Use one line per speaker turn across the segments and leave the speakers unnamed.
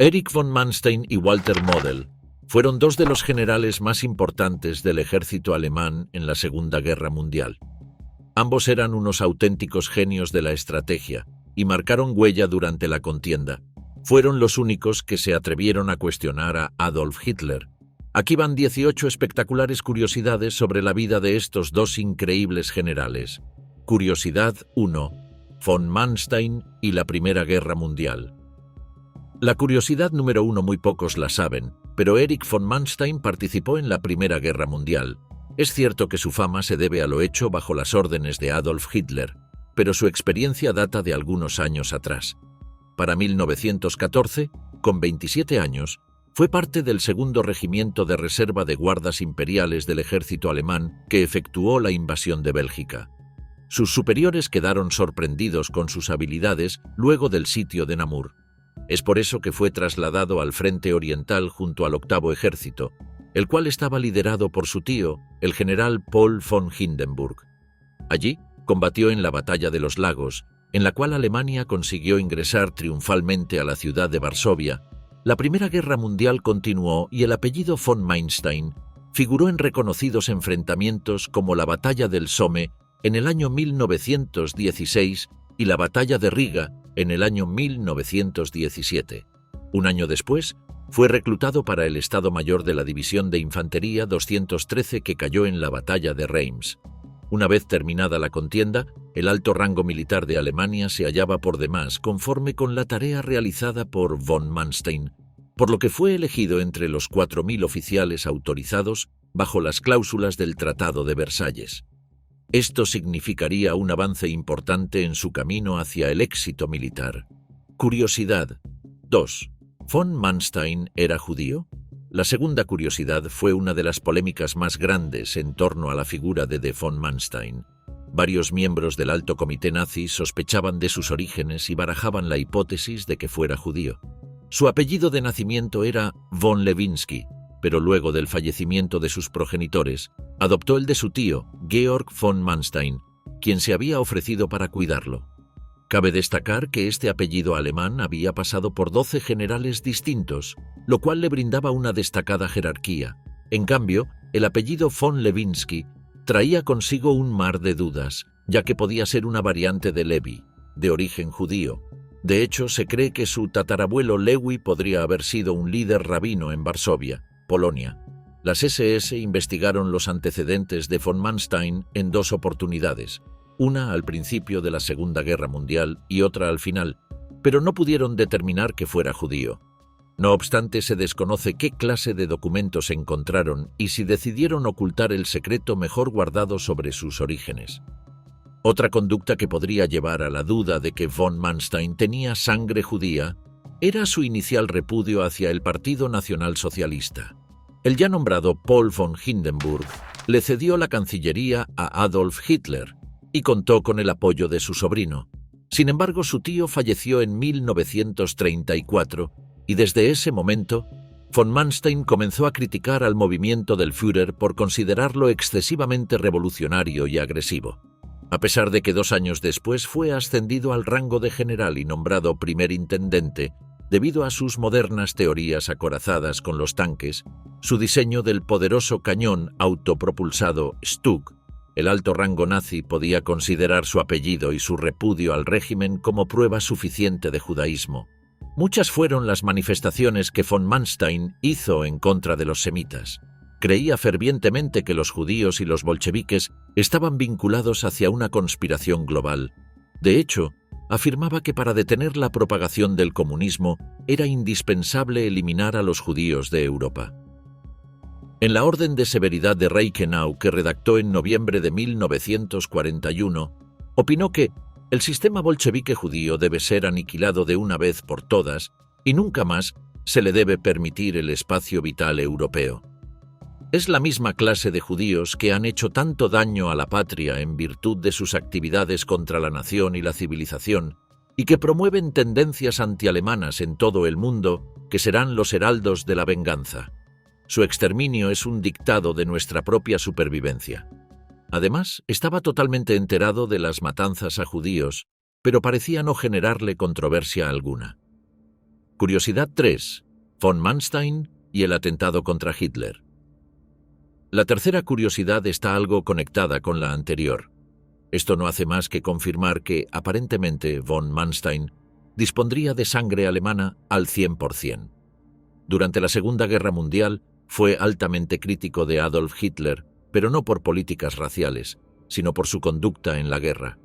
Erich von Manstein y Walter Model fueron dos de los generales más importantes del ejército alemán en la Segunda Guerra Mundial. Ambos eran unos auténticos genios de la estrategia y marcaron huella durante la contienda. Fueron los únicos que se atrevieron a cuestionar a Adolf Hitler. Aquí van 18 espectaculares curiosidades sobre la vida de estos dos increíbles generales. Curiosidad 1. Von Manstein y la Primera Guerra Mundial. La curiosidad número 1 muy pocos la saben, pero Erich von Manstein participó en la Primera Guerra Mundial. Es cierto que su fama se debe a lo hecho bajo las órdenes de Adolf Hitler, pero su experiencia data de algunos años atrás. Para 1914, con 27 años, fue parte del segundo regimiento de reserva de guardas imperiales del ejército alemán que efectuó la invasión de Bélgica. Sus superiores quedaron sorprendidos con sus habilidades luego del sitio de Namur. Es por eso que fue trasladado al frente oriental junto al octavo ejército, el cual estaba liderado por su tío, el general Paul von Hindenburg. Allí combatió en la Batalla de los Lagos, en la cual Alemania consiguió ingresar triunfalmente a la ciudad de Varsovia. La Primera Guerra Mundial continuó y el apellido von Manstein figuró en reconocidos enfrentamientos como la Batalla del Somme en el año 1916 y la Batalla de Riga en el año 1917. Un año después, fue reclutado para el Estado Mayor de la División de Infantería 213 que cayó en la Batalla de Reims. Una vez terminada la contienda, el alto rango militar de Alemania se hallaba por demás conforme con la tarea realizada por von Manstein, por lo que fue elegido entre los 4.000 oficiales autorizados bajo las cláusulas del Tratado de Versalles. Esto significaría un avance importante en su camino hacia el éxito militar. Curiosidad 2. ¿Von Manstein era judío? La segunda curiosidad fue una de las polémicas más grandes en torno a la figura de von Manstein. Varios miembros del alto comité nazi sospechaban de sus orígenes y barajaban la hipótesis de que fuera judío. Su apellido de nacimiento era von Lewinsky, pero luego del fallecimiento de sus progenitores, adoptó el de su tío, Georg von Manstein, quien se había ofrecido para cuidarlo. Cabe destacar que este apellido alemán había pasado por 12 generales distintos, lo cual le brindaba una destacada jerarquía. En cambio, el apellido von Lewinsky traía consigo un mar de dudas, ya que podía ser una variante de Levi, de origen judío. De hecho, se cree que su tatarabuelo Lewi podría haber sido un líder rabino en Varsovia, Polonia. Las SS investigaron los antecedentes de von Manstein en 2 oportunidades, una al principio de la Segunda Guerra Mundial y otra al final, pero no pudieron determinar que fuera judío. No obstante, se desconoce qué clase de documentos encontraron y si decidieron ocultar el secreto mejor guardado sobre sus orígenes. Otra conducta que podría llevar a la duda de que von Manstein tenía sangre judía era su inicial repudio hacia el Partido Nacional Socialista. El ya nombrado Paul von Hindenburg le cedió la Cancillería a Adolf Hitler y contó con el apoyo de su sobrino. Sin embargo, su tío falleció en 1934 y desde ese momento, von Manstein comenzó a criticar al movimiento del Führer por considerarlo excesivamente revolucionario y agresivo. A pesar de que 2 años después fue ascendido al rango de general y nombrado primer intendente, debido a sus modernas teorías acorazadas con los tanques, su diseño del poderoso cañón autopropulsado Stug, el alto rango nazi podía considerar su apellido y su repudio al régimen como prueba suficiente de judaísmo. Muchas fueron las manifestaciones que von Manstein hizo en contra de los semitas. Creía fervientemente que los judíos y los bolcheviques estaban vinculados hacia una conspiración global. De hecho, afirmaba que para detener la propagación del comunismo era indispensable eliminar a los judíos de Europa. En la Orden de Severidad de Reichenau, que redactó en noviembre de 1941, opinó que el sistema bolchevique judío debe ser aniquilado de una vez por todas y nunca más se le debe permitir el espacio vital europeo. Es la misma clase de judíos que han hecho tanto daño a la patria en virtud de sus actividades contra la nación y la civilización, y que promueven tendencias antialemanas en todo el mundo, que serán los heraldos de la venganza. Su exterminio es un dictado de nuestra propia supervivencia. Además, estaba totalmente enterado de las matanzas a judíos, pero parecía no generarle controversia alguna. Curiosidad 3. Von Manstein y el atentado contra Hitler. La tercera curiosidad está algo conectada con la anterior. Esto no hace más que confirmar que, aparentemente, von Manstein dispondría de sangre alemana al 100%. Durante la Segunda Guerra Mundial fue altamente crítico de Adolf Hitler, pero no por políticas raciales, sino por su conducta en la guerra.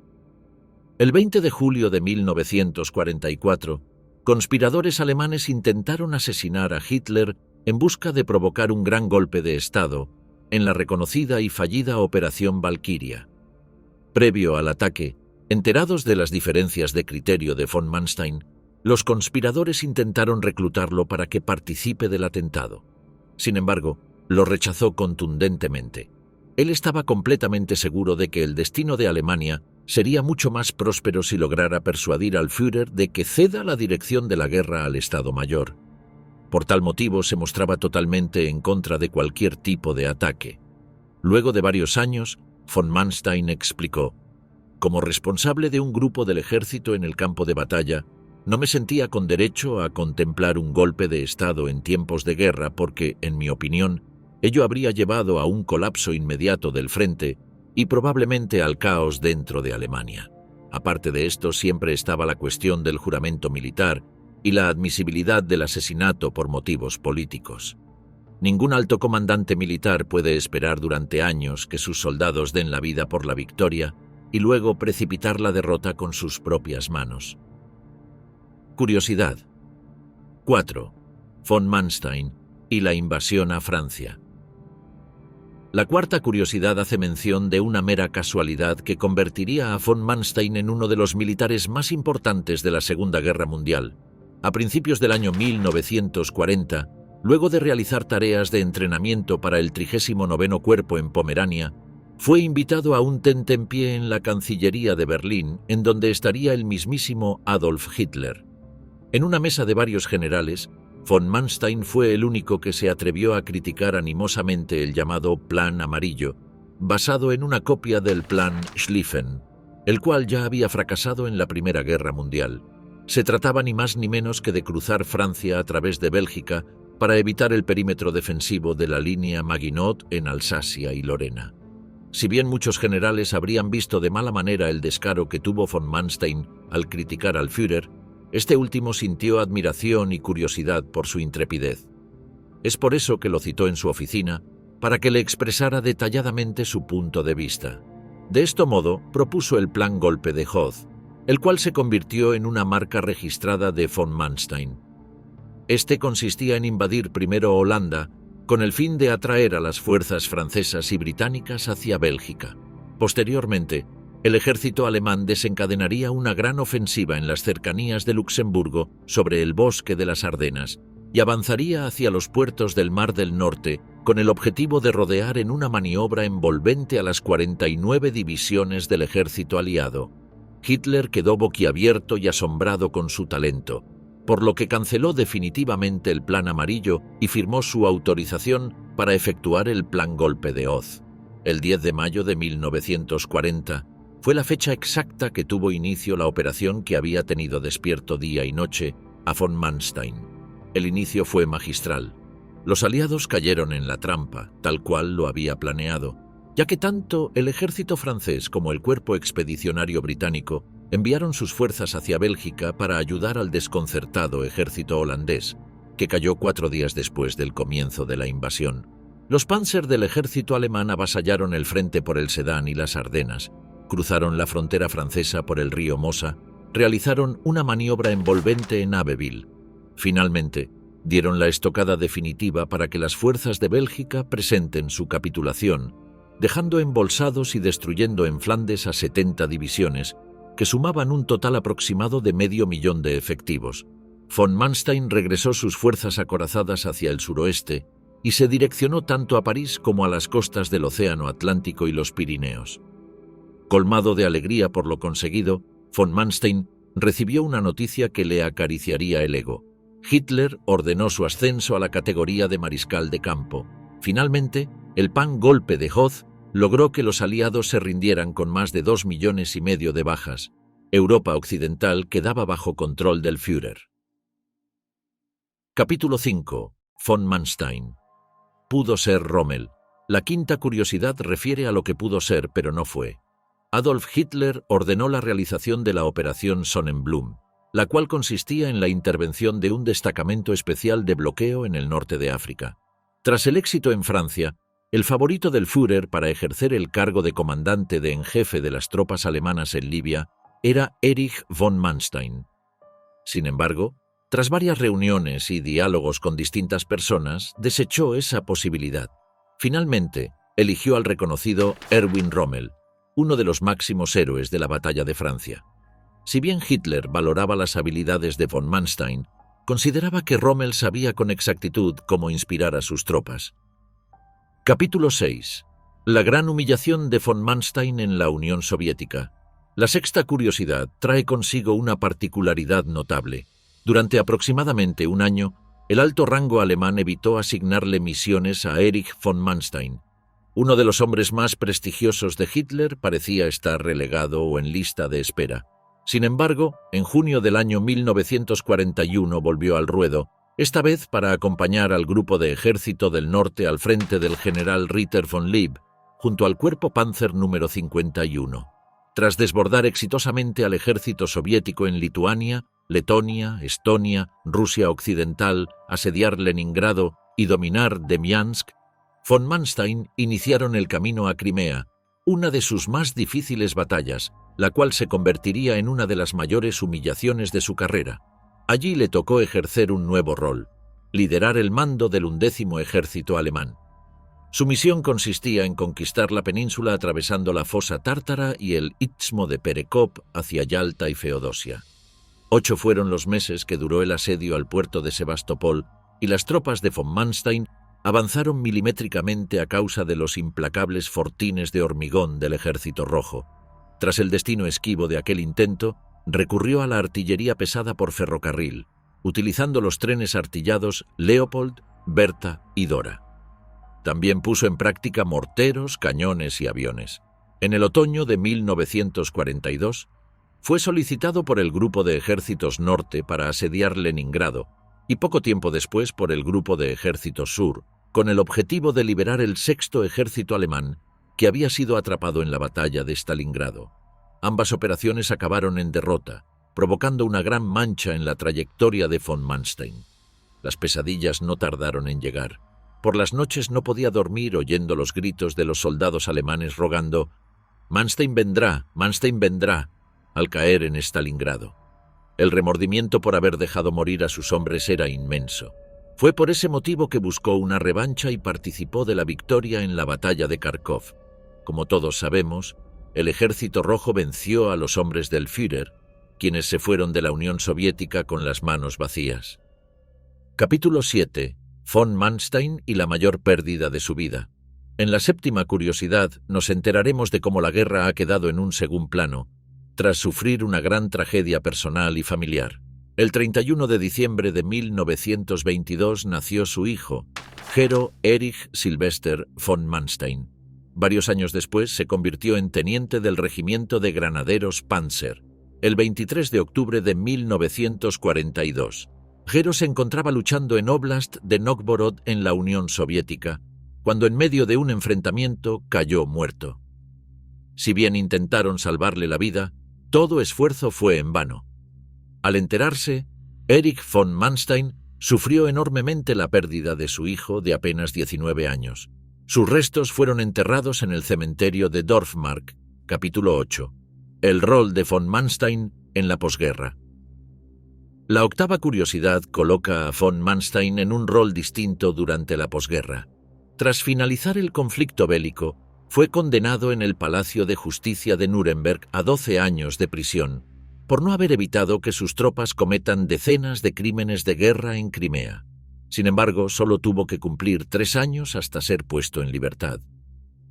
El 20 de julio de 1944, conspiradores alemanes intentaron asesinar a Hitler en busca de provocar un gran golpe de Estado en la reconocida y fallida Operación Valquiria. Previo al ataque, enterados de las diferencias de criterio de von Manstein, los conspiradores intentaron reclutarlo para que participe del atentado. Sin embargo, lo rechazó contundentemente. Él estaba completamente seguro de que el destino de Alemania sería mucho más próspero si lograra persuadir al Führer de que ceda la dirección de la guerra al Estado Mayor. Por tal motivo se mostraba totalmente en contra de cualquier tipo de ataque. Luego de varios años, von Manstein explicó: «Como responsable de un grupo del ejército en el campo de batalla, no me sentía con derecho a contemplar un golpe de Estado en tiempos de guerra porque, en mi opinión, ello habría llevado a un colapso inmediato del frente y probablemente al caos dentro de Alemania. Aparte de esto, siempre estaba la cuestión del juramento militar y la admisibilidad del asesinato por motivos políticos. Ningún alto comandante militar puede esperar durante años que sus soldados den la vida por la victoria y luego precipitar la derrota con sus propias manos». Curiosidad 4. Von Manstein y la invasión a Francia. La cuarta curiosidad hace mención de una mera casualidad que convertiría a von Manstein en uno de los militares más importantes de la Segunda Guerra Mundial. A principios del año 1940, luego de realizar tareas de entrenamiento para el 39º Cuerpo en Pomerania, fue invitado a un tentempié en la Cancillería de Berlín, en donde estaría el mismísimo Adolf Hitler. En una mesa de varios generales, von Manstein fue el único que se atrevió a criticar animosamente el llamado Plan Amarillo, basado en una copia del Plan Schlieffen, el cual ya había fracasado en la Primera Guerra Mundial. Se trataba ni más ni menos que de cruzar Francia a través de Bélgica para evitar el perímetro defensivo de la línea Maginot en Alsacia y Lorena. Si bien muchos generales habrían visto de mala manera el descaro que tuvo von Manstein al criticar al Führer, este último sintió admiración y curiosidad por su intrepidez. Es por eso que lo citó en su oficina, para que le expresara detalladamente su punto de vista. De este modo, propuso el Plan Golpe de Hoth, el cual se convirtió en una marca registrada de von Manstein. Este consistía en invadir primero Holanda, con el fin de atraer a las fuerzas francesas y británicas hacia Bélgica. Posteriormente, el ejército alemán desencadenaría una gran ofensiva en las cercanías de Luxemburgo sobre el bosque de las Ardenas y avanzaría hacia los puertos del Mar del Norte con el objetivo de rodear en una maniobra envolvente a las 49 divisiones del ejército aliado. Hitler quedó boquiabierto y asombrado con su talento, por lo que canceló definitivamente el Plan Amarillo y firmó su autorización para efectuar el Plan Golpe de Hoth. El 10 de mayo de 1940 fue la fecha exacta que tuvo inicio la operación que había tenido despierto día y noche a von Manstein. El inicio fue magistral. Los aliados cayeron en la trampa, tal cual lo había planeado, ya que tanto el ejército francés como el cuerpo expedicionario británico enviaron sus fuerzas hacia Bélgica para ayudar al desconcertado ejército holandés, que cayó 4 días después del comienzo de la invasión. Los Panzer del ejército alemán avasallaron el frente por el Sedán y las Ardenas, cruzaron la frontera francesa por el río Mosa, realizaron una maniobra envolvente en Abbeville. Finalmente, dieron la estocada definitiva para que las fuerzas de Bélgica presenten su capitulación, dejando embolsados y destruyendo en Flandes a 70 divisiones, que sumaban un total aproximado de 500.000 de efectivos. Von Manstein regresó sus fuerzas acorazadas hacia el suroeste y se direccionó tanto a París como a las costas del Océano Atlántico y los Pirineos. Colmado de alegría por lo conseguido, von Manstein recibió una noticia que le acariciaría el ego. Hitler ordenó su ascenso a la categoría de mariscal de campo. Finalmente, el Plan Golpe de Hoth logró que los aliados se rindieran con más de 2,5 millones de bajas. Europa Occidental quedaba bajo control del Führer. Capítulo 5. Von Manstein. Pudo ser Rommel. La quinta curiosidad refiere a lo que pudo ser, pero no fue. Adolf Hitler ordenó la realización de la Operación Sonnenblume, la cual consistía en la intervención de un destacamento especial de bloqueo en el norte de África. Tras el éxito en Francia, el favorito del Führer para ejercer el cargo de comandante en jefe de las tropas alemanas en Libia era Erich von Manstein. Sin embargo, tras varias reuniones y diálogos con distintas personas, desechó esa posibilidad. Finalmente, eligió al reconocido Erwin Rommel, uno de los máximos héroes de la batalla de Francia. Si bien Hitler valoraba las habilidades de von Manstein, consideraba que Rommel sabía con exactitud cómo inspirar a sus tropas. Capítulo 6. La gran humillación de von Manstein en la Unión Soviética. La sexta curiosidad trae consigo una particularidad notable. Durante aproximadamente un año, el alto rango alemán evitó asignarle misiones a Erich von Manstein. Uno de los hombres más prestigiosos de Hitler parecía estar relegado o en lista de espera. Sin embargo, en junio del año 1941 volvió al ruedo, esta vez para acompañar al grupo de ejército del norte al frente del general Ritter von Leeb, junto al cuerpo Panzer número 51. Tras desbordar exitosamente al ejército soviético en Lituania, Letonia, Estonia, Rusia Occidental, asediar Leningrado y dominar Demiansk, von Manstein iniciaron el camino a Crimea, una de sus más difíciles batallas, la cual se convertiría en una de las mayores humillaciones de su carrera. Allí le tocó ejercer un nuevo rol, liderar el mando del 11º ejército alemán. Su misión consistía en conquistar la península atravesando la fosa tártara y el istmo de Perekop hacia Yalta y Feodosia. 8 fueron los meses que duró el asedio al puerto de Sebastopol y las tropas de von Manstein avanzaron milimétricamente a causa de los implacables fortines de hormigón del Ejército Rojo. Tras el destino esquivo de aquel intento, recurrió a la artillería pesada por ferrocarril, utilizando los trenes artillados Leopold, Bertha y Dora. También puso en práctica morteros, cañones y aviones. En el otoño de 1942, fue solicitado por el Grupo de Ejércitos Norte para asediar Leningrado y poco tiempo después por el Grupo de Ejércitos Sur, con el objetivo de liberar el 6º ejército alemán que había sido atrapado en la batalla de Stalingrado. Ambas operaciones acabaron en derrota, provocando una gran mancha en la trayectoria de von Manstein. Las pesadillas no tardaron en llegar. Por las noches no podía dormir oyendo los gritos de los soldados alemanes rogando «Manstein vendrá, Manstein vendrá», al caer en Stalingrado. El remordimiento por haber dejado morir a sus hombres era inmenso. Fue por ese motivo que buscó una revancha y participó de la victoria en la batalla de Kharkov. Como todos sabemos, el Ejército Rojo venció a los hombres del Führer, quienes se fueron de la Unión Soviética con las manos vacías. Capítulo 7. Von Manstein y la mayor pérdida de su vida. En la séptima curiosidad nos enteraremos de cómo la guerra ha quedado en un segundo plano, tras sufrir una gran tragedia personal y familiar. El 31 de diciembre de 1922 nació su hijo, Gero Erich Sylvester von Manstein. Varios años después se convirtió en teniente del regimiento de granaderos Panzer. El 23 de octubre de 1942, Gero se encontraba luchando en Oblast de Novgorod en la Unión Soviética, cuando en medio de un enfrentamiento cayó muerto. Si bien intentaron salvarle la vida, todo esfuerzo fue en vano. Al enterarse, Erich von Manstein sufrió enormemente la pérdida de su hijo de apenas 19 años. Sus restos fueron enterrados en el cementerio de Dorfmark. Capítulo 8. El rol de von Manstein en la posguerra. La octava curiosidad coloca a von Manstein en un rol distinto durante la posguerra. Tras finalizar el conflicto bélico, fue condenado en el Palacio de Justicia de Nuremberg a 12 años de prisión, por no haber evitado que sus tropas cometan decenas de crímenes de guerra en Crimea. Sin embargo, solo tuvo que cumplir 3 años hasta ser puesto en libertad.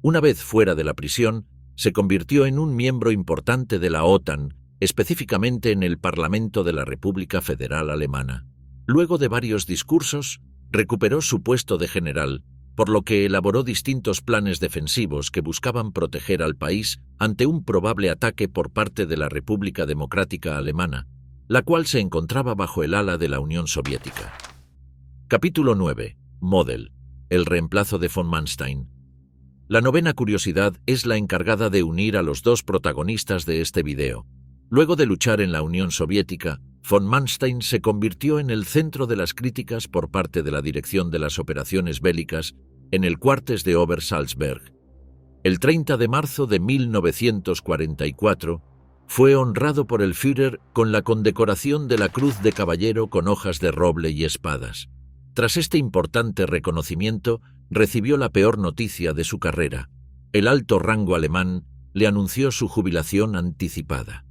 Una vez fuera de la prisión, se convirtió en un miembro importante de la OTAN, específicamente en el Parlamento de la República Federal Alemana. Luego de varios discursos, recuperó su puesto de general, por lo que elaboró distintos planes defensivos que buscaban proteger al país ante un probable ataque por parte de la República Democrática Alemana, la cual se encontraba bajo el ala de la Unión Soviética. Capítulo 9. Model. El reemplazo de von Manstein. La novena curiosidad es la encargada de unir a los dos protagonistas de este video. Luego de luchar en la Unión Soviética, von Manstein se convirtió en el centro de las críticas por parte de la dirección de las operaciones bélicas en el Cuartel de Obersalzberg. El 30 de marzo de 1944 fue honrado por el Führer con la condecoración de la Cruz de Caballero con hojas de roble y espadas. Tras este importante reconocimiento, recibió la peor noticia de su carrera. El alto rango alemán le anunció su jubilación anticipada.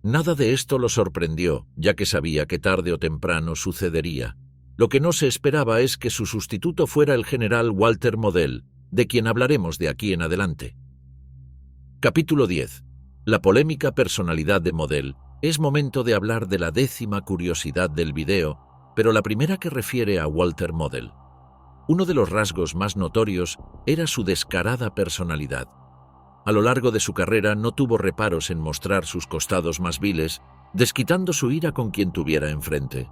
Nada de esto lo sorprendió, ya que sabía que tarde o temprano sucedería. Lo que no se esperaba es que su sustituto fuera el general Walter Model, de quien hablaremos de aquí en adelante. Capítulo 10. La polémica personalidad de Model. Es momento de hablar de la 10ª curiosidad del video, pero la primera que refiere a Walter Model. Uno de los rasgos más notorios era su descarada personalidad. A lo largo de su carrera no tuvo reparos en mostrar sus costados más viles, desquitando su ira con quien tuviera enfrente.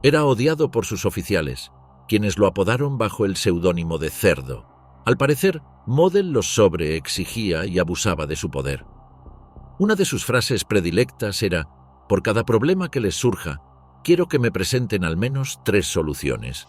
Era odiado por sus oficiales, quienes lo apodaron bajo el seudónimo de Cerdo. Al parecer, Model los sobreexigía y abusaba de su poder. Una de sus frases predilectas era: «Por cada problema que les surja, quiero que me presenten al menos 3 soluciones».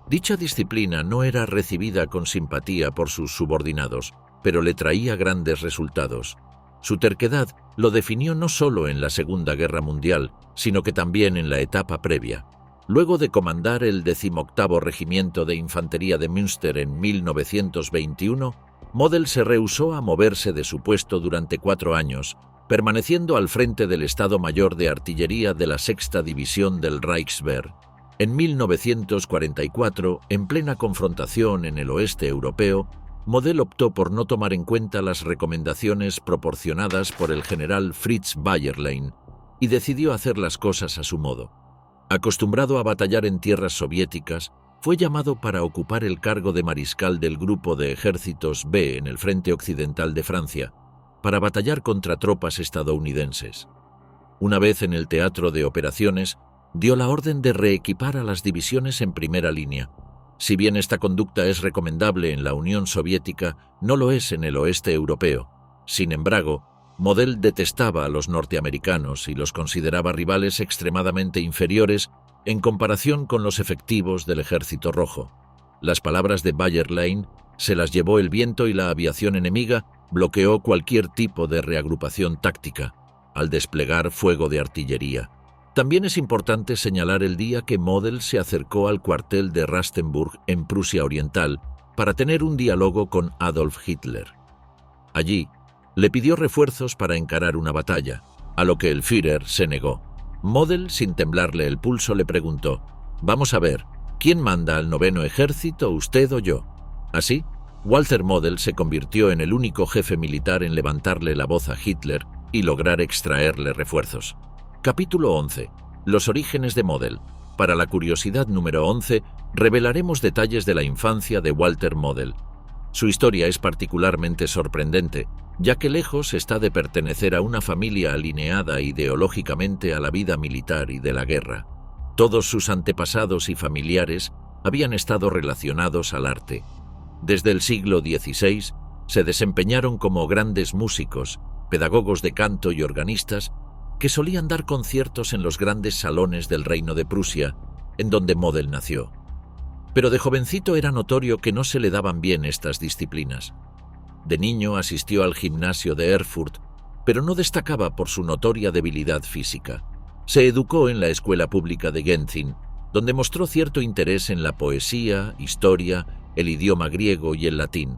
Dicha disciplina no era recibida con simpatía por sus subordinados, pero le traía grandes resultados. Su terquedad lo definió no solo en la Segunda Guerra Mundial, sino que también en la etapa previa. Luego de comandar el 18º Regimiento de Infantería de Münster en 1921, Model se rehusó a moverse de su puesto durante 4 años, permaneciendo al frente del Estado Mayor de Artillería de la 6ª División del Reichswehr. En 1944, en plena confrontación en el oeste europeo, Model optó por no tomar en cuenta las recomendaciones proporcionadas por el general Fritz Bayerlein y decidió hacer las cosas a su modo. Acostumbrado a batallar en tierras soviéticas, fue llamado para ocupar el cargo de mariscal del Grupo de Ejércitos B en el frente occidental de Francia, para batallar contra tropas estadounidenses. Una vez en el teatro de operaciones, dio la orden de reequipar a las divisiones en primera línea. Si bien esta conducta es recomendable en la Unión Soviética, no lo es en el oeste europeo. Sin embargo, Model detestaba a los norteamericanos y los consideraba rivales extremadamente inferiores en comparación con los efectivos del Ejército Rojo. Las palabras de Bayerlein se las llevó el viento y la aviación enemiga bloqueó cualquier tipo de reagrupación táctica, al desplegar fuego de artillería. También es importante señalar el día que Model se acercó al cuartel de Rastenburg en Prusia Oriental para tener un diálogo con Adolf Hitler. Allí, le pidió refuerzos para encarar una batalla, a lo que el Führer se negó. Model, sin temblarle el pulso, le preguntó: «Vamos a ver, ¿quién manda al 9º ejército, usted o yo?». Así, Walter Model se convirtió en el único jefe militar en levantarle la voz a Hitler y lograr extraerle refuerzos. Capítulo 11. Los orígenes de Model. Para la curiosidad número 11, revelaremos detalles de la infancia de Walter Model. Su historia es particularmente sorprendente, ya que lejos está de pertenecer a una familia alineada ideológicamente a la vida militar y de la guerra. Todos sus antepasados y familiares habían estado relacionados al arte. Desde el siglo XVI se desempeñaron como grandes músicos, pedagogos de canto y organistas que solían dar conciertos en los grandes salones del Reino de Prusia, en donde Model nació. Pero de jovencito era notorio que no se le daban bien estas disciplinas. De niño asistió al gimnasio de Erfurt, pero no destacaba por su notoria debilidad física. Se educó en la escuela pública de Genzin, donde mostró cierto interés en la poesía, historia, el idioma griego y el latín.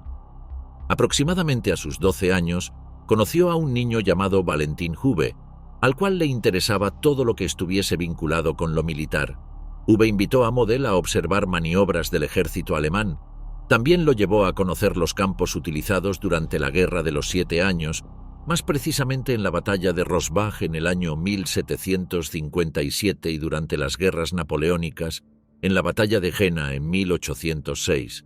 Aproximadamente a sus 12 años, conoció a un niño llamado Valentin Hube, al cual le interesaba todo lo que estuviese vinculado con lo militar. Hube invitó a Model a observar maniobras del ejército alemán. También lo llevó a conocer los campos utilizados durante la Guerra de los 7 Años, más precisamente en la batalla de Rosbach en el año 1757 y durante las guerras napoleónicas, en la batalla de Jena en 1806.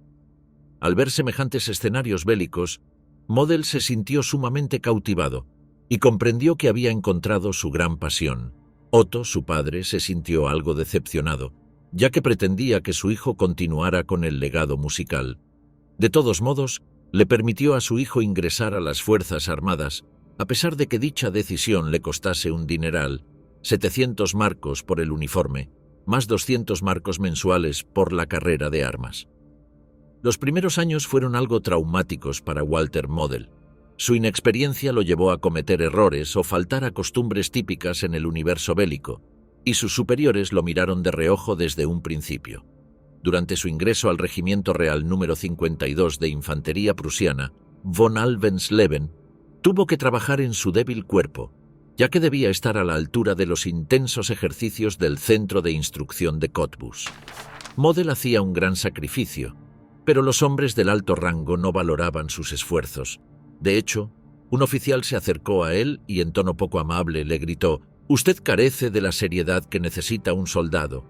Al ver semejantes escenarios bélicos, Model se sintió sumamente cautivado y comprendió que había encontrado su gran pasión. Otto, su padre, se sintió algo decepcionado, ya que pretendía que su hijo continuara con el legado musical. De todos modos, le permitió a su hijo ingresar a las Fuerzas Armadas, a pesar de que dicha decisión le costase un dineral, 700 marcos por el uniforme, más 200 marcos mensuales por la carrera de armas. Los primeros años fueron algo traumáticos para Walter Model. Su inexperiencia lo llevó a cometer errores o faltar a costumbres típicas en el universo bélico, y sus superiores lo miraron de reojo desde un principio. Durante su ingreso al Regimiento Real número 52 de Infantería Prusiana, von Alvensleben tuvo que trabajar en su débil cuerpo, ya que debía estar a la altura de los intensos ejercicios del Centro de Instrucción de Cottbus. Model hacía un gran sacrificio, pero los hombres del alto rango no valoraban sus esfuerzos. De hecho, un oficial se acercó a él y en tono poco amable le gritó: «Usted carece de la seriedad que necesita un soldado».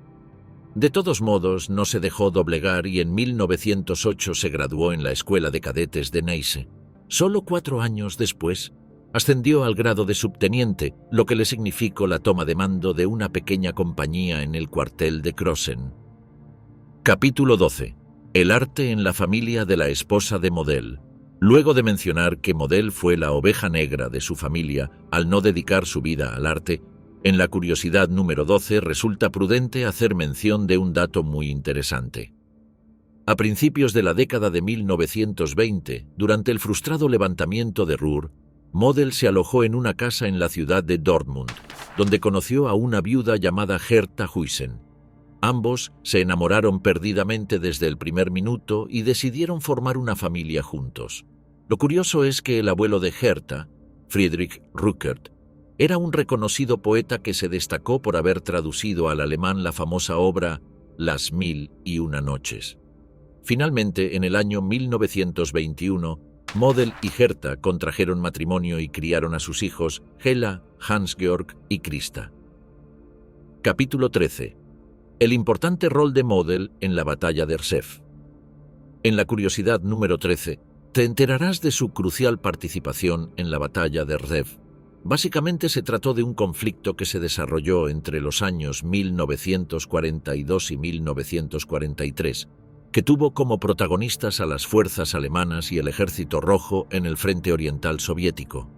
De todos modos, no se dejó doblegar y en 1908 se graduó en la Escuela de Cadetes de Neisse. Solo 4 años después, ascendió al grado de subteniente, lo que le significó la toma de mando de una pequeña compañía en el cuartel de Crossen. Capítulo 12. El arte en la familia de la esposa de Model. Luego de mencionar que Model fue la oveja negra de su familia al no dedicar su vida al arte, en la curiosidad número 12 resulta prudente hacer mención de un dato muy interesante. A principios de la década de 1920, durante el frustrado levantamiento de Ruhr, Model se alojó en una casa en la ciudad de Dortmund, donde conoció a una viuda llamada Hertha Huysen. Ambos se enamoraron perdidamente desde el primer minuto y decidieron formar una familia juntos. Lo curioso es que el abuelo de Hertha, Friedrich Rückert, era un reconocido poeta que se destacó por haber traducido al alemán la famosa obra Las 1001 noches. Finalmente, en el año 1921, Model y Hertha contrajeron matrimonio y criaron a sus hijos Hella, Hans-Georg y Christa. Capítulo 13. El importante rol de Model en la batalla de Rzef. En la curiosidad número 13, te enterarás de su crucial participación en la batalla de Rzef. Básicamente se trató de un conflicto que se desarrolló entre los años 1942 y 1943, que tuvo como protagonistas a las fuerzas alemanas y el Ejército Rojo en el frente oriental soviético.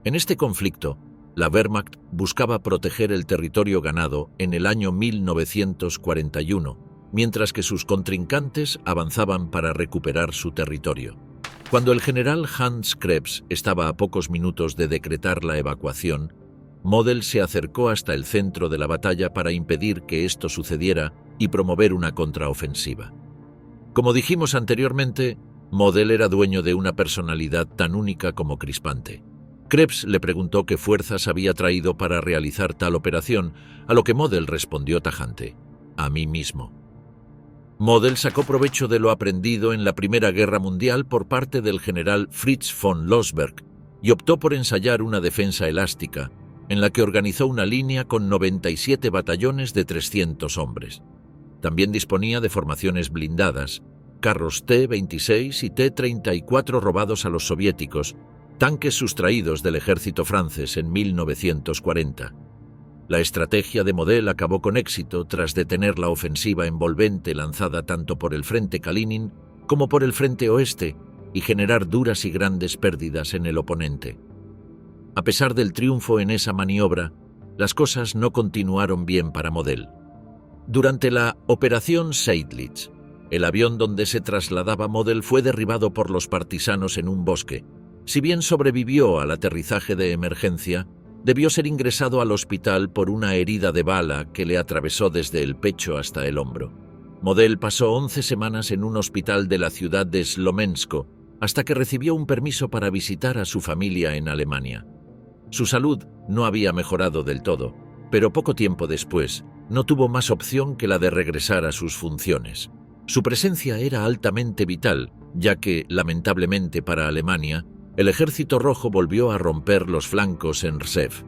En este conflicto, la Wehrmacht buscaba proteger el territorio ganado en el año 1941, mientras que sus contrincantes avanzaban para recuperar su territorio. Cuando el general Hans Krebs estaba a pocos minutos de decretar la evacuación, Model se acercó hasta el centro de la batalla para impedir que esto sucediera y promover una contraofensiva. Como dijimos anteriormente, Model era dueño de una personalidad tan única como crispante. Krebs le preguntó qué fuerzas había traído para realizar tal operación, a lo que Model respondió tajante: «A mí mismo». Model sacó provecho de lo aprendido en la Primera Guerra Mundial por parte del general Fritz von Lossberg y optó por ensayar una defensa elástica, en la que organizó una línea con 97 batallones de 300 hombres. También disponía de formaciones blindadas, carros T-26 y T-34 robados a los soviéticos, tanques sustraídos del ejército francés en 1940. La estrategia de Model acabó con éxito tras detener la ofensiva envolvente lanzada tanto por el frente Kalinin como por el frente oeste y generar duras y grandes pérdidas en el oponente. A pesar del triunfo en esa maniobra, las cosas no continuaron bien para Model. Durante la Operación Seydlitz, el avión donde se trasladaba Model fue derribado por los partisanos en un bosque. Si bien sobrevivió al aterrizaje de emergencia, debió ser ingresado al hospital por una herida de bala que le atravesó desde el pecho hasta el hombro. Model pasó 11 semanas en un hospital de la ciudad de Slomensko hasta que recibió un permiso para visitar a su familia en Alemania. Su salud no había mejorado del todo, pero poco tiempo después no tuvo más opción que la de regresar a sus funciones. Su presencia era altamente vital, ya que, lamentablemente para Alemania, el Ejército Rojo volvió a romper los flancos en Rzef.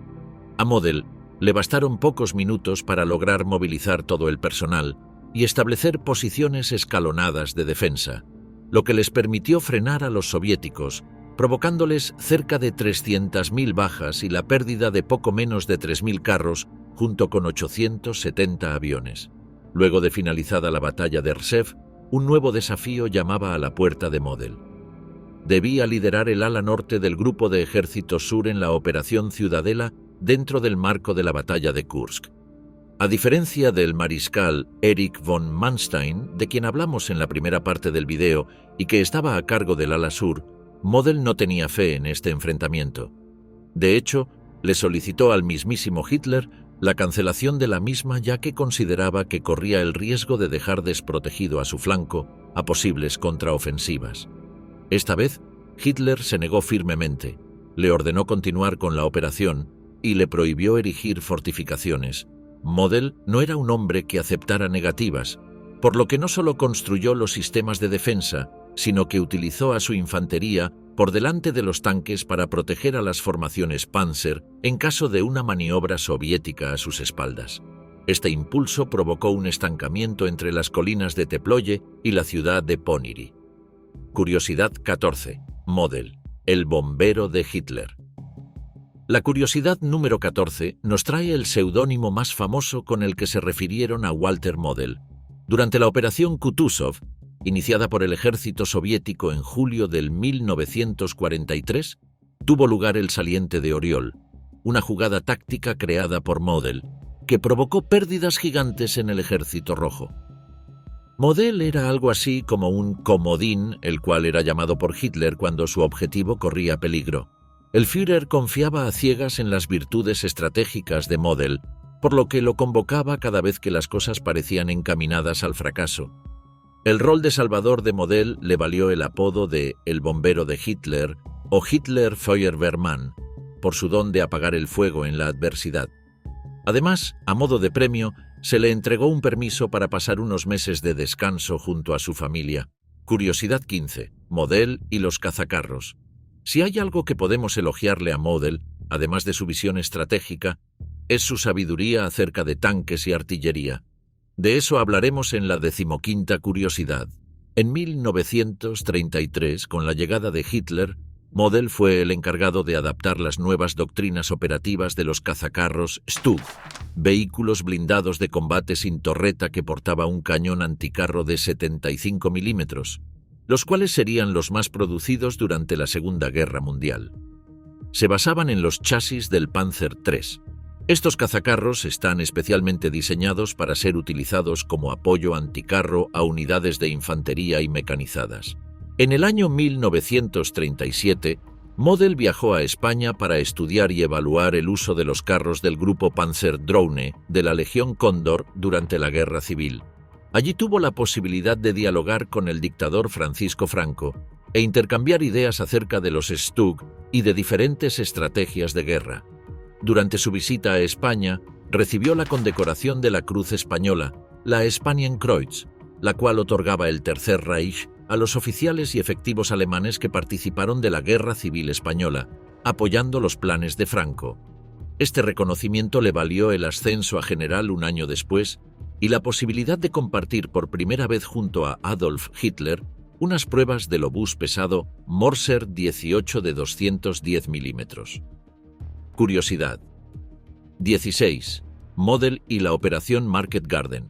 A Model le bastaron pocos minutos para lograr movilizar todo el personal y establecer posiciones escalonadas de defensa, lo que les permitió frenar a los soviéticos, provocándoles cerca de 300.000 bajas y la pérdida de poco menos de 3.000 carros, junto con 870 aviones. Luego de finalizada la batalla de Rsev, un nuevo desafío llamaba a la puerta de Model. Debía liderar el ala norte del Grupo de Ejército Sur en la Operación Ciudadela dentro del marco de la batalla de Kursk. A diferencia del mariscal Erich von Manstein, de quien hablamos en la primera parte del video y que estaba a cargo del ala sur, Model no tenía fe en este enfrentamiento. De hecho, le solicitó al mismísimo Hitler la cancelación de la misma, ya que consideraba que corría el riesgo de dejar desprotegido a su flanco a posibles contraofensivas. Esta vez, Hitler se negó firmemente, le ordenó continuar con la operación y le prohibió erigir fortificaciones. Model no era un hombre que aceptara negativas, por lo que no solo construyó los sistemas de defensa, sino que utilizó a su infantería por delante de los tanques para proteger a las formaciones Panzer en caso de una maniobra soviética a sus espaldas. Este impulso provocó un estancamiento entre las colinas de Teploye y la ciudad de Ponyri. Curiosidad 14. Model, el bombero de Hitler. La curiosidad número 14 nos trae el seudónimo más famoso con el que se refirieron a Walter Model. Durante la Operación Kutuzov, iniciada por el ejército soviético en julio del 1943, tuvo lugar el saliente de Oriol, una jugada táctica creada por Model, que provocó pérdidas gigantes en el ejército rojo. Model era algo así como un comodín, el cual era llamado por Hitler cuando su objetivo corría peligro. El Führer confiaba a ciegas en las virtudes estratégicas de Model, por lo que lo convocaba cada vez que las cosas parecían encaminadas al fracaso. El rol de salvador de Model le valió el apodo de «el bombero de Hitler» o «Hitler Feuerwehrmann», por su don de apagar el fuego en la adversidad. Además, a modo de premio, se le entregó un permiso para pasar unos meses de descanso junto a su familia. Curiosidad 15. Model y los cazacarros. Si hay algo que podemos elogiarle a Model, además de su visión estratégica, es su sabiduría acerca de tanques y artillería. De eso hablaremos en la 15ª curiosidad. En 1933, con la llegada de Hitler, Model fue el encargado de adaptar las nuevas doctrinas operativas de los cazacarros Stug, vehículos blindados de combate sin torreta que portaba un cañón anticarro de 75 milímetros, los cuales serían los más producidos durante la Segunda Guerra Mundial. Se basaban en los chasis del Panzer III. Estos cazacarros están especialmente diseñados para ser utilizados como apoyo anticarro a unidades de infantería y mecanizadas. En el año 1937, Model viajó a España para estudiar y evaluar el uso de los carros del grupo Panzerdrone de la Legión Cóndor durante la Guerra Civil. Allí tuvo la posibilidad de dialogar con el dictador Francisco Franco e intercambiar ideas acerca de los Stug y de diferentes estrategias de guerra. Durante su visita a España, recibió la condecoración de la Cruz Española, la Spanienkreuz, la cual otorgaba el Tercer Reich a los oficiales y efectivos alemanes que participaron de la Guerra Civil Española, apoyando los planes de Franco. Este reconocimiento le valió el ascenso a general un año después y la posibilidad de compartir por primera vez junto a Adolf Hitler unas pruebas del obús pesado Morser 18 de 210 milímetros. Curiosidad. 16. Model y la Operación Market Garden.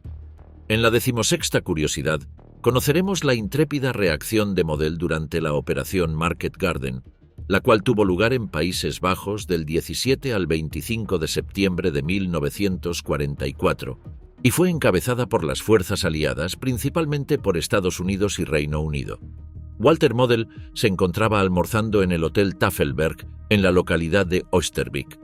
En la 16ª curiosidad, conoceremos la intrépida reacción de Model durante la Operación Market Garden, la cual tuvo lugar en Países Bajos del 17 al 25 de septiembre de 1944 y fue encabezada por las fuerzas aliadas, principalmente por Estados Unidos y Reino Unido. Walter Model se encontraba almorzando en el Hotel Tafelberg en la localidad de Oosterbeek.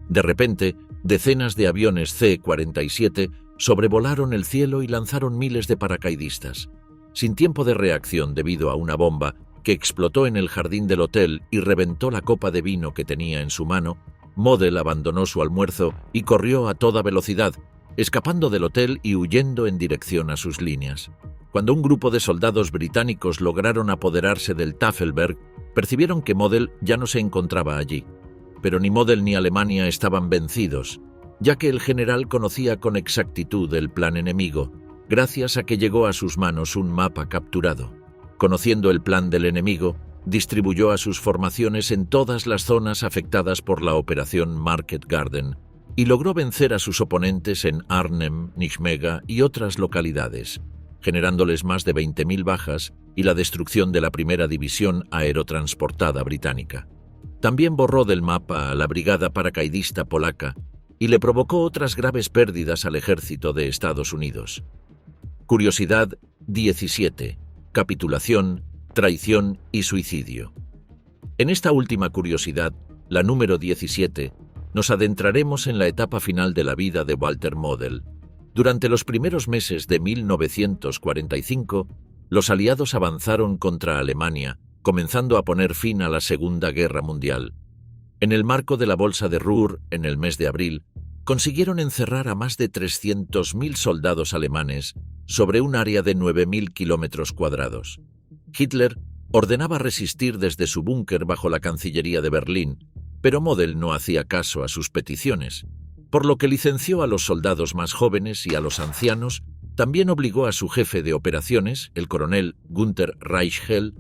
De repente, decenas de aviones C-47 sobrevolaron el cielo y lanzaron miles de paracaidistas. Sin tiempo de reacción debido a una bomba que explotó en el jardín del hotel y reventó la copa de vino que tenía en su mano, Model abandonó su almuerzo y corrió a toda velocidad, escapando del hotel y huyendo en dirección a sus líneas. Cuando un grupo de soldados británicos lograron apoderarse del Tafelberg, percibieron que Model ya no se encontraba allí. Pero ni Model ni Alemania estaban vencidos, ya que el general conocía con exactitud el plan enemigo, gracias a que llegó a sus manos un mapa capturado. Conociendo el plan del enemigo, distribuyó a sus formaciones en todas las zonas afectadas por la Operación Market Garden y logró vencer a sus oponentes en Arnhem, Nijmegen y otras localidades, generándoles más de 20.000 bajas y la destrucción de la primera división aerotransportada británica. También borró del mapa a la brigada paracaidista polaca y le provocó otras graves pérdidas al ejército de Estados Unidos. Curiosidad 17. Capitulación, traición y suicidio. En esta última curiosidad, la número 17, nos adentraremos en la etapa final de la vida de Walter Model. Durante los primeros meses de 1945, los aliados avanzaron contra Alemania, comenzando a poner fin a la Segunda Guerra Mundial. En el marco de la Bolsa de Ruhr, en el mes de abril, consiguieron encerrar a más de 300.000 soldados alemanes sobre un área de 9.000 kilómetros cuadrados. Hitler ordenaba resistir desde su búnker bajo la Cancillería de Berlín, pero Model no hacía caso a sus peticiones, por lo que licenció a los soldados más jóvenes y a los ancianos. También obligó a su jefe de operaciones, el coronel Günther Reichel,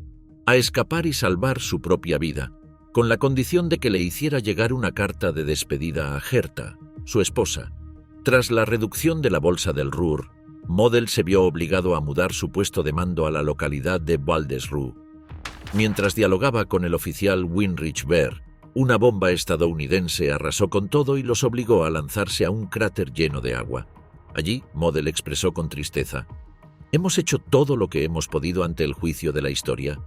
a escapar y salvar su propia vida, con la condición de que le hiciera llegar una carta de despedida a Hertha, su esposa. Tras la reducción de la Bolsa del Ruhr, Model se vio obligado a mudar su puesto de mando a la localidad de Waldesruh. Mientras dialogaba con el oficial Heinrich Beer, una bomba estadounidense arrasó con todo y los obligó a lanzarse a un cráter lleno de agua. Allí, Model expresó con tristeza: «Hemos hecho todo lo que hemos podido ante el juicio de la historia.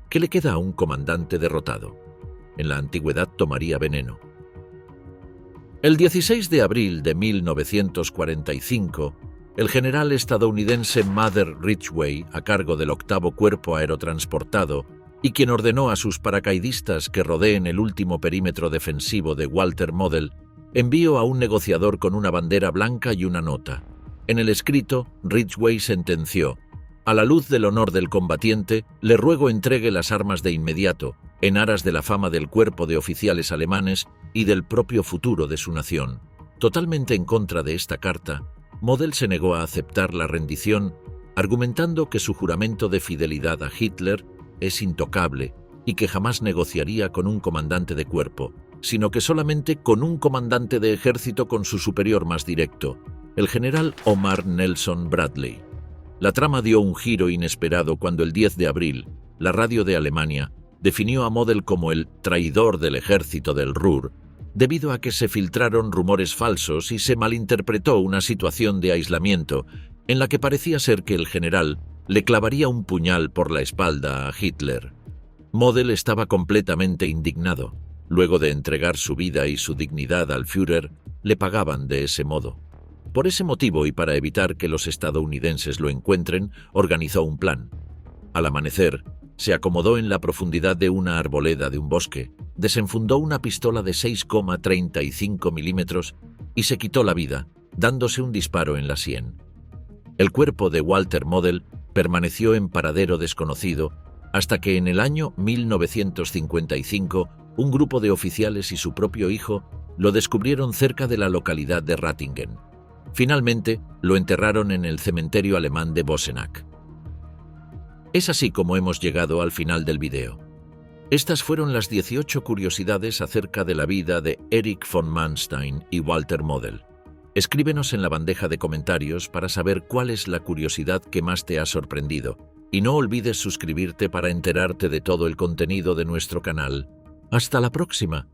¿Qué le queda a un comandante derrotado? En la antigüedad tomaría veneno». El 16 de abril de 1945, el general estadounidense Mather Ridgway, a cargo del 8º Cuerpo Aerotransportado, y quien ordenó a sus paracaidistas que rodeen el último perímetro defensivo de Walter Model, envió a un negociador con una bandera blanca y una nota. En el escrito, Ridgway sentenció: «A la luz del honor del combatiente, le ruego entregue las armas de inmediato, en aras de la fama del cuerpo de oficiales alemanes y del propio futuro de su nación». Totalmente en contra de esta carta, Model se negó a aceptar la rendición, argumentando que su juramento de fidelidad a Hitler es intocable y que jamás negociaría con un comandante de cuerpo, sino que solamente con un comandante de ejército, con su superior más directo, el general Omar Nelson Bradley. La trama dio un giro inesperado cuando el 10 de abril, la radio de Alemania definió a Model como el traidor del ejército del Ruhr, debido a que se filtraron rumores falsos y se malinterpretó una situación de aislamiento en la que parecía ser que el general le clavaría un puñal por la espalda a Hitler. Model estaba completamente indignado. Luego de entregar su vida y su dignidad al Führer, le pagaban de ese modo. Por ese motivo, y para evitar que los estadounidenses lo encuentren, organizó un plan. Al amanecer, se acomodó en la profundidad de una arboleda de un bosque, desenfundó una pistola de 6,35 milímetros y se quitó la vida, dándose un disparo en la sien. El cuerpo de Walter Model permaneció en paradero desconocido hasta que en el año 1955 un grupo de oficiales y su propio hijo lo descubrieron cerca de la localidad de Ratingen. Finalmente, lo enterraron en el cementerio alemán de Bosenach. Es así como hemos llegado al final del video. Estas fueron las 18 curiosidades acerca de la vida de Erich von Manstein y Walter Model. Escríbenos en la bandeja de comentarios para saber cuál es la curiosidad que más te ha sorprendido. Y no olvides suscribirte para enterarte de todo el contenido de nuestro canal. ¡Hasta la próxima!